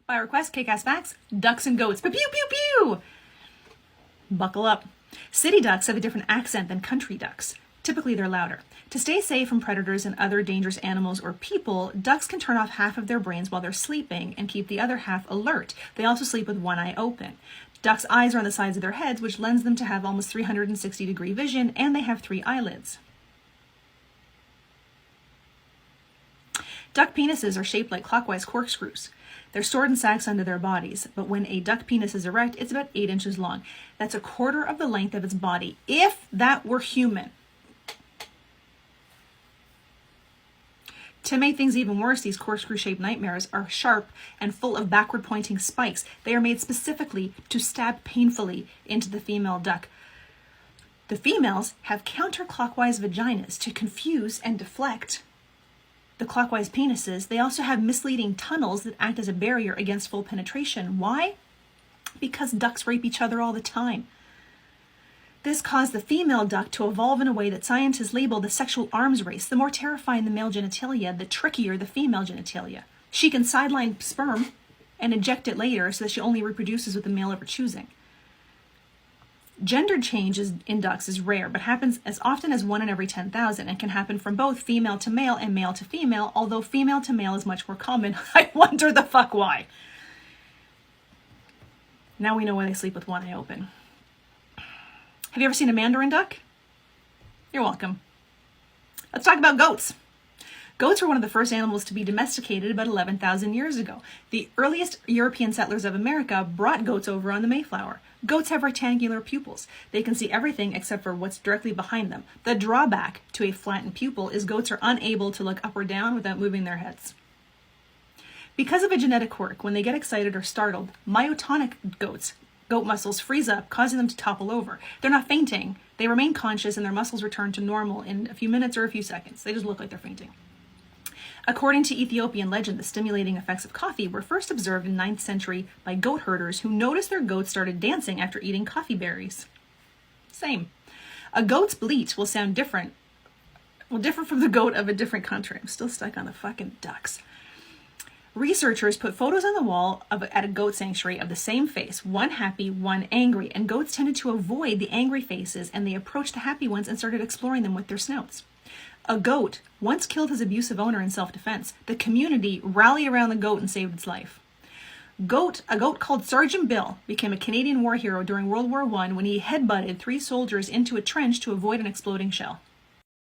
By request, Kick-Ass Facts, ducks and goats. Pew, pew, pew, pew! Buckle up. City ducks have a different accent than country ducks. Typically, they're louder. To stay safe from predators and other dangerous animals or people, ducks can turn off half of their brains while they're sleeping and keep the other half alert. They also sleep with one eye open. Ducks' eyes are on the sides of their heads, which lends them to have almost 360-degree vision, and they have 3 eyelids. Duck penises are shaped like clockwise corkscrews. They're stored in sacs under their bodies, but when a duck penis is erect, it's about 8 inches long. That's a quarter of the length of its body, if that were human. To make things even worse, these corkscrew-shaped nightmares are sharp and full of backward-pointing spikes. They are made specifically to stab painfully into the female duck. The females have counterclockwise vaginas to confuse and deflect the clockwise penises. They also have misleading tunnels that act as a barrier against full penetration. Why? Because ducks rape each other all the time. This caused the female duck to evolve in a way that scientists label the sexual arms race. The more terrifying the male genitalia, the trickier the female genitalia. She can sideline sperm and inject it later so that she only reproduces with the male of her choosing. Gender change in ducks is rare, but happens as often as 1 in every 10,000 and can happen from both female to male and male to female, although female to male is much more common. I wonder the fuck why. Now we know why they sleep with one eye open. Have you ever seen a mandarin duck? You're welcome. Let's talk about goats. Goats were one of the first animals to be domesticated about 11,000 years ago. The earliest European settlers of America brought goats over on the Mayflower. Goats have rectangular pupils. They can see everything except for what's directly behind them. The drawback to a flattened pupil is goats are unable to look up or down without moving their heads. Because of a genetic quirk, when they get excited or startled, myotonic goat muscles freeze up, causing them to topple over. They're not fainting. They remain conscious and their muscles return to normal in a few minutes or a few seconds. They just look like they're fainting. According to Ethiopian legend, the stimulating effects of coffee were first observed in 9th century by goat herders who noticed their goats started dancing after eating coffee berries. Same. A goat's bleat will sound different. Well, different from the goat of a different country. I'm still stuck on the fucking ducks. Researchers put photos on the wall at a goat sanctuary of the same face, one happy, one angry, and goats tended to avoid the angry faces, and they approached the happy ones and started exploring them with their snouts. A goat once killed his abusive owner in self-defense. The community rallied around the goat and saved its life. A goat called Sergeant Bill became a Canadian war hero during World War I when he headbutted 3 soldiers into a trench to avoid an exploding shell.